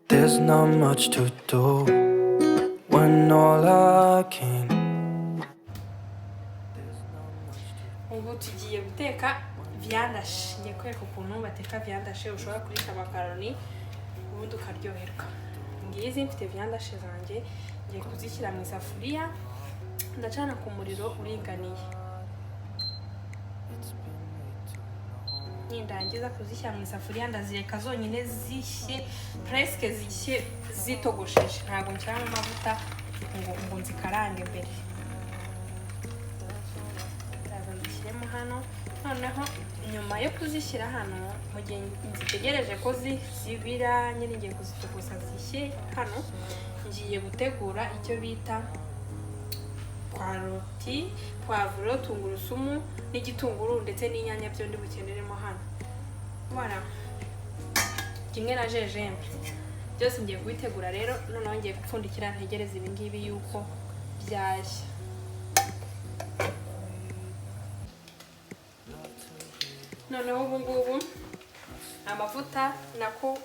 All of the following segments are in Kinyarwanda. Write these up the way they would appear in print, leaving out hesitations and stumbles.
There's not much to do when all I can. Ubu tugiye guteka viandashe. Ngiye kwereka ukuntu bateka viandashe ushobora kurisha makaroni ubundi ukaryoherwa. Ngizi mfite viandashe zanjye ngiye kuzishyira mu isafuriya ndacana ku muriro uringaniye. Nindangiza kuzishyira mu isafuriya ndazireka zonyine zishye presque zishye zitogosheje. Ntabwo nshyiramo amavuta ngo nzikarange mbere. Ndazishyiremo hano. Noneho nyuma yo kuzishyira hano mu gihe nzitegereje ko zibira nyine ngiye kuzitogosa zishye hano, ngiye gutegura icyo bita karoti, poivro, tungurusumu n'igitunguru ndetse n'inyanya byo ndi bukeneremo hano. Voilà. Kimwe na gingembre. Byose ngiye kubitegura rero, noneho ngiye gupfundikira ntegereza ibi ngibi yuko byashya. Noneho ubu ngubu amavuta nako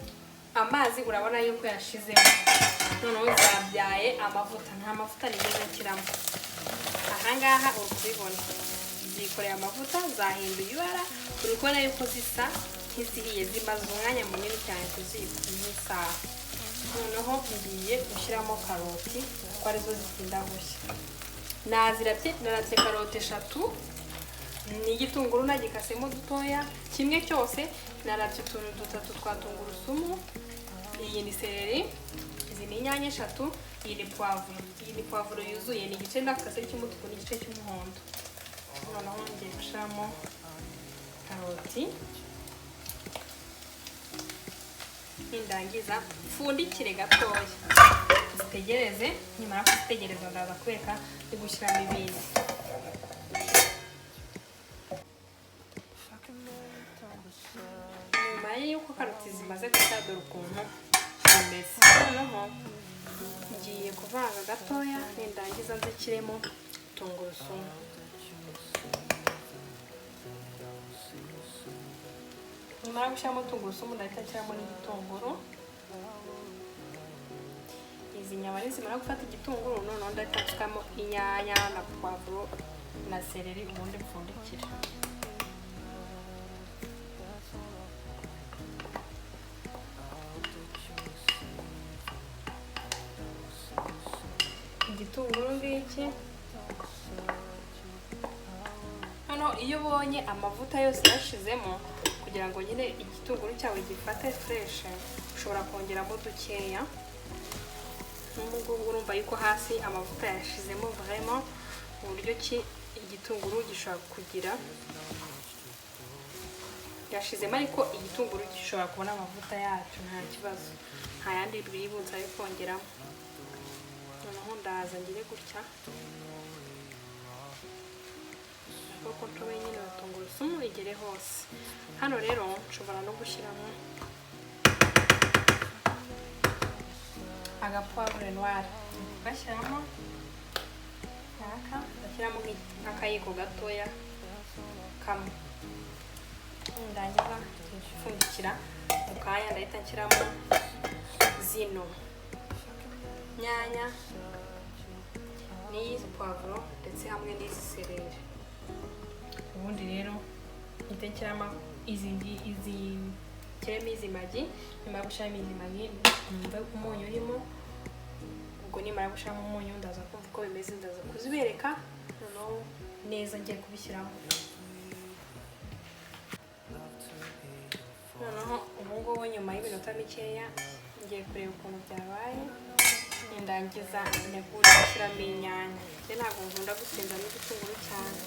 amazi urabona yuko yashizemo. Noneho zabyaye amavuta, nta mavuta nigeze nshyiramo. Ahangaha uri kubibona zikoreye amavuta, zahinduye ibara, uri kubona yuko zisa nk'izihiye, zimaze umwanya munini cyane nk'isaha. Noneho ngiye gushyiramo karoti kuko arizo zitinda gushya. Naratse karoti 3 n'igitunguru nagikasemo dutoya, kimwe cyose naratse utuntu 3 twa tungurusumu. Iyi ni seleri, izi ni inyanya 3, iyi ni poivro. Iyi ni poivro yuzuye, ni igice ndakase cy'umutuku n'igice cy'umuhondo. Noneho ngiye gushyiramo karoti. Nindangiza pfundikire gatoya zitegereze. Nyuma kuzitegereza ndaza kwereka ndi gushyiramo ibindi. Nyuma y'uko karoti zimaze gushya dore ukuntu zimeze. Noneho ngiye kuvanga gatoya, nindangiza nzikiremo tungurusumu. Nyuma yo gushyiramo tungurusumu ndahita nshyiramo n'igitunguru. Izi nyama nizimara gufata igitunguru, noneho ndahita nshyiramo inyanya na poivro na seleri ubundi mpfundikire. Igitunguru ngiki. Hano iyo ubonye amavuta yose yashizemo, kugira ngo nyine igitunguru cyawe gifate fresh, ushobora kongeramo dukeya. N'ubwo urumva yuko hasi amavuta yashizemo vraiment, uburyo ki igitunguru gishobora kugira yashizemo, ariko igitunguru gishobora kubona amavuta yacyo nta kibazo, nta yandi bwibutsa yo kongeramo. Noneho ndaza ngire gutya kuko ntobe nyine tungurusumu igere hose. Hano rero nshobora no gushyiramo agapoivre noir. Bashyiramo bashyiramo nk'akayiko gatoya kamwe. Ndangiza gupfundikira mu kanya ndahita nshyiramo zino nyanya n'izi poivro ndetse hamwe n'izi seleri. Ubundi rero mpita nshyiramo izi magi. Nyuma yo gushyiramo izi magi numva umunyu urimo. Ubwo nimara gushyiramo umunyu ndaza kumva uko bimeze, ndaza kuzibereka noneho neza ngiye kubishyiramo. Noneho ubu ngubu nyuma y'iminota mikeya ngiye kureba ukuntu byabaye. Nindangiza negura gushyiramo inyanya. Ntabwo nkunda gusinda n'igitunguru cyane.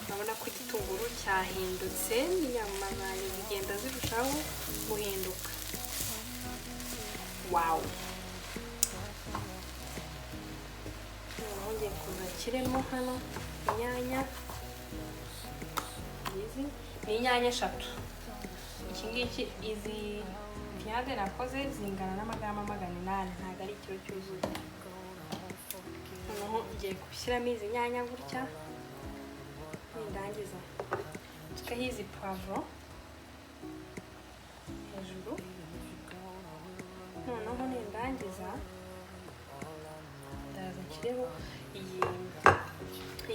Urabona ko igitunguru cyahindutse, n'inyama zanjye zigenda zirushaho guhinduka. Wow. Noneho ngiye kuza nshyiremo hano inyanya. Izi ni inyanya 3. Iki ngiki izi viande nakoze zingana n'amagarama 800, ntabwo ari ikiro cyuzuye. Noneho ngiye gushyiramo izi nyanya gutya. Nindangiza tukahizi poivro. hejuru. Noneho nindangiza ndaza nshyireho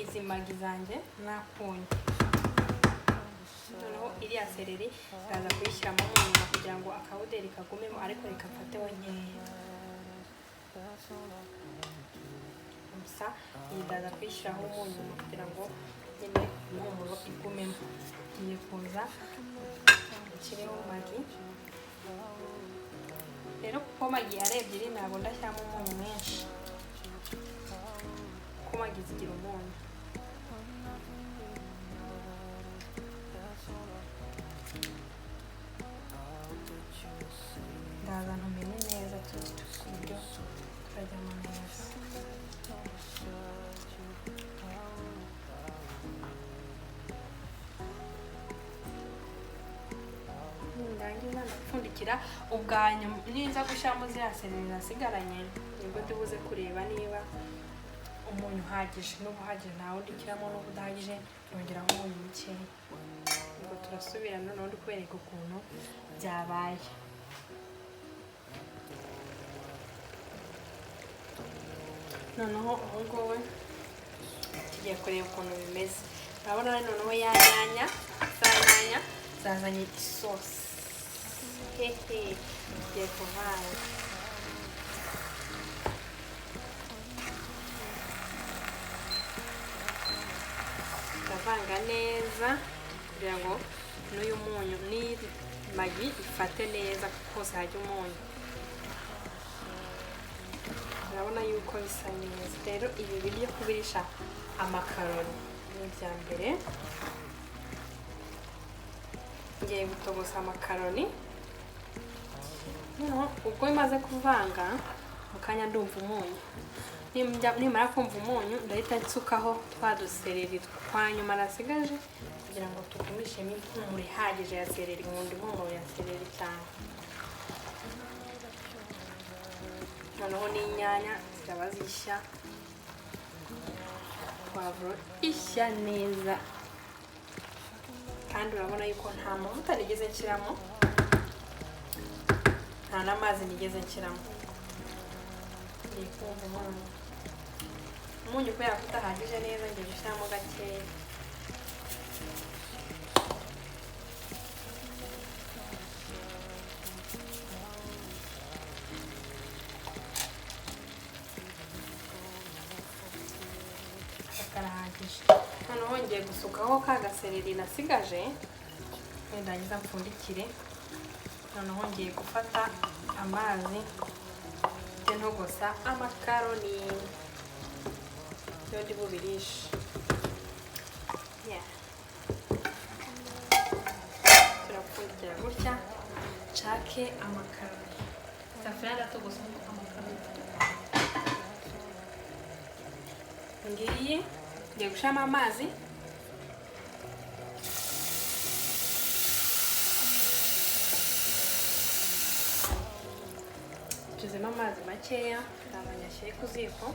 izi magi zanjye n'akunyu. Noneho iriya seleri ndaza kuyishyiramo umunyu kugira ngo akawuderi kagumemo, ariko reka mfateho nkeya. Gusa iyi ndaza kuyishyiraho umunyu kugira ngo nyine impumuro igumemo. Ngiye kuza nshyireho magi. Rero kuko magi ari ebyiri ntabwo ndashyiramo umunyu mwinshi, kuko magi zigira umunyu. Ndaza ntumene neza ku buryo turajyamo neza. Ndangiza ndapfundikira. Ubwa nyuma niza gushyiramo ziriya seleri nasigaranye nibwo ndibuze kureba niba umunyu uhagije. N'uba uhagije nta wundi ushyiramo, n'uba udahagije yongeraho umunyu mukeya. Ubwo turasubira noneho ndi kubereka ukuntu byabaye. Noneho ubu ngubu tugiye kureba ukuntu bimeze. Urabona noneho ya nyanya zazanye isosi. Tugiye kuvanga. Ndavanga neza kugira ngo n'uyu munyu magi ifate neza hose hajya umunyu. Urabona yuko bisa neza. Rero ibi biryo kubirisha amakaroni ni ibya mbere. Ngiye gutogosa amakaroni. Noneho ubwo bimaze kuvanga mu kanya ndumva umunyu. Nimara kumva umunyu ndahita nsukaho twa dusereri twa nyuma nasigaje kugira ngo tugumishemo impumuro ihagije ya seleri. Nkunda impumuro ya seleri cyane. Noneho n'inyanya zikaba zishya, pavuro ishya neza, kandi urabona yuko nta mavuta nigeze nshyiramo, nta n'amazi nigeze nshyiramo. Ngiye kumva umunyu kubera ko udahagije neza ngiye gushyiramo gakeya. Karahagije. Noneho ngiye gusukaho ka gasereri nasigaje, ndangiza mpfundikire. Noneho ngiye gufata amazi njye ntogosa amakaroni yo ndi bubirishe. Turapfundikira gutya nshake amakaroni. Isafuriya ndatogosa amakaroni. Ngiye gushyiramo amazi. Nshyizemo amazi makeya, ntabwo nyashyire ku ziko.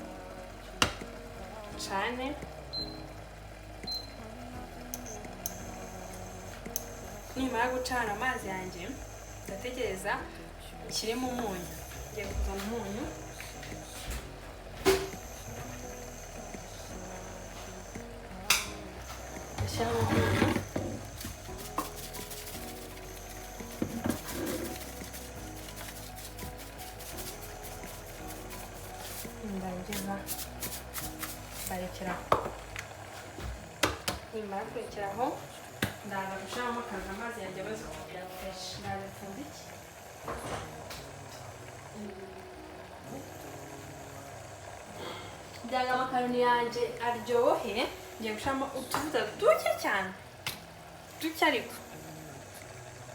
Ncane. Nimara gucana amazi yanjye ndategereza nshyiremo umunyu. Ngiye kuzana umunyu. Ndashyiramo umunyu. Ndangiza barekeraho. Nimara kurekeraho ndaza gushyiramo amazi yanjye amaze kugira fresh. Ndaza pfundiki. Kugira ngo amakaroni yanjye aryohe ngiye gushyiramo utuvuta duke cyane, duke ariko.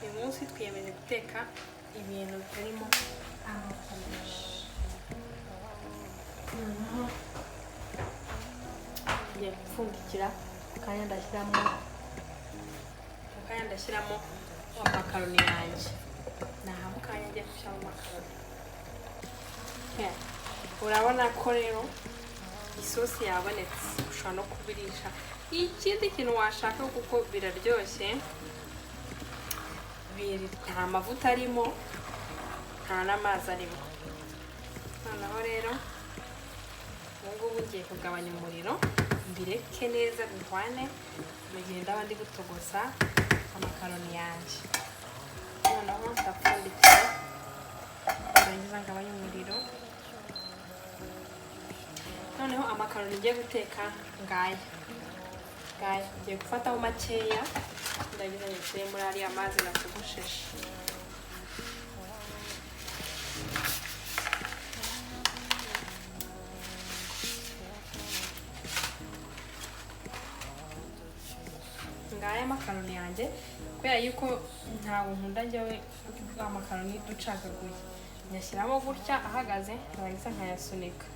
Uyu munsi twiyemeje guteka ibintu bitarimo amavuta menshi. Ngiye gupfundikira akanya ndashyiramo amakaroni yanjye. Naha mu kanya ngiye gushyiramo amakaroni. Urabona ko rero isosi yabonetse. Ushobora no kubirisha ikindi kintu washaka kuko biraryoshye. nta mavuta arimo nta n'amazi arimo. Noneho rero ubungubu ngiye kugabanya umuriro mbireke neza bihwane mu gihe ndaba ndi gutogosa amakaroni yanjye. Noneho ndapfundikira ndarangiza ngabanya umuriro. Noneho amakaroni ngiye guteka ngaya ngiye gufataho makeya ndagize nyishyire muri ariya mazi natogosheje. Ngaya amakaroni yanjye kubera yuko ntabwo nkunda njyewe amakaroni ducagaguye, nyashyiramo gutya ahagaze ndarangiza nkayasunika,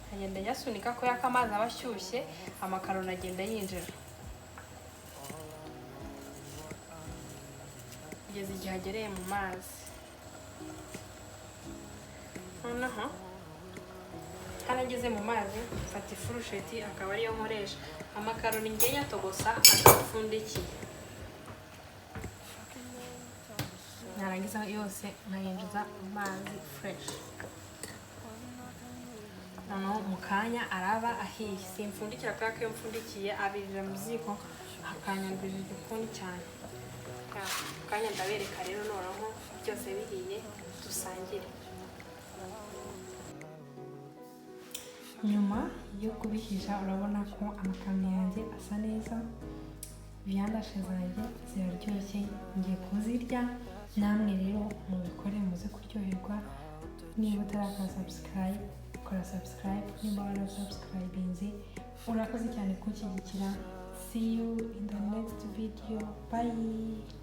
nkagenda nyasunika kubera ko amazi aba ashyushye amakaroni agenda yinjira kugeza igihe agereye mu mazi. Noneho harageze mu mazi mfata ifurusheti akaba ariyo nkoresha. Amakaroni ngiye nyatogosa agapfundikiye, narangiza yose nkayinjiza mu mazi fresh. Noneho mu kanya araba ahiye, simfundikira kubera ko iyo mfundikiye abirira mu ziko akanyagurira igikoni cyane. Mu kanya ndabereka rero noneho byose bihiye dusangire. Nyuma yo kubihisha urabona ko amakaroni yanjye asa neza, viandashe zanjye ziraryoshye, ngiye kuzirya. Namwe rero mubikore muze kuryoherwa. Niba utarakora subscribe kora subscribe, niba warasubscribinze urakoze cyane kunshyigikira. See you in the next video. Bye.